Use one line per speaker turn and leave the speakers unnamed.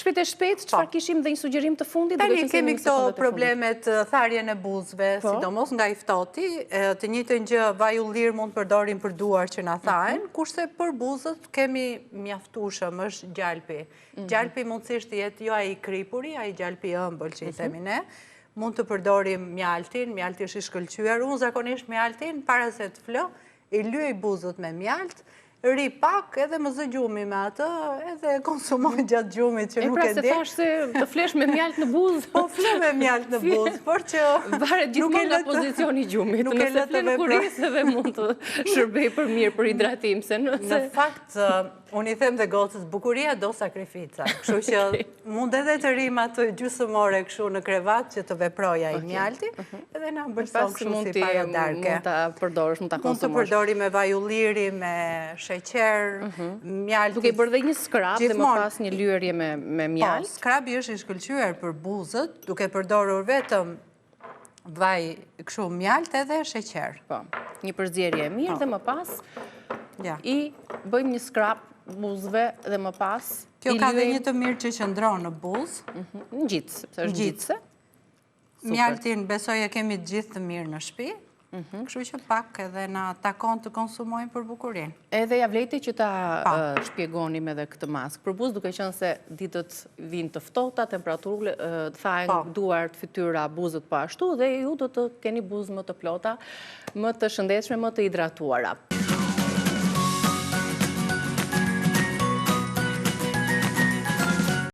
shpejt e shpejt, çfarë kishim dhe një sugjerim të fundit?
Tani kemi këto problemet tharjen e buzëve, sidomos nga i ftohti, të njëjtën gjë vaj ullir mund të përdorim për duar që na thahen, kurse për buzët kemi mjaftueshëm është gjalpi. Gjalpi mundësisht të jetë jo ai kripuri, ai gjalpi i ëmbël që i themi ne. Mund të përdorim mjaltin, mjalti është i shkëlqyer. Unë zakonisht mjaltin para se të flë, i lyej buzët me mjalt, ri pak edhe më zë gjumi me atë, edhe konsumoj gjatë gjumit që nuk e di.
E pra se thash se të flesh me mjalt në buzë.
Po fle me mjalt në buzë, por që
varet gjithmonë nga pozicioni i gjumit. Nëse flen kuris edhe mund të shërbej për mirë për hidratim.
Në fakt, unë i them dhe gocës, bukuria do sakrifica. Kështu që mund edhe të rim atë gjysmore kështu në krevat që të veproja i mjalti, edhe na mbërson kështu si paradarke.
Mund ta përdorësh, mund ta konsumosh.
Mund të përdori me vaj ulliri, me sheqer, mjalti.
Duke i bërë dhe një skrap dhe më pas një lyerje me mjalt.
Skrapi është i shkëlqyer për buzët, duke përdorur vetëm vaj kështu mjalt edhe sheqer.
Po, një përzierje e mirë dhe më pas i bëjmë një skrap buzëve dhe më pas
kjo ka dhe një të mirë që qëndron në buzë.
Në gjithë, sepse është gjithëse.
Mjaltin besoj e kemi gjithë të mirë në shtëpi. Kështu që pak edhe na takon të konsumojmë për bukurinë.
Edhe ja vleti që ta shpjegonim edhe këtë maskë për buzë, duke qenë se ditët vinë të ftohta, temperaturë thahen duart, fytyra, buzët po ashtu, dhe ju do të keni buzë më të plota, më të shëndetshme, më të hidratuara.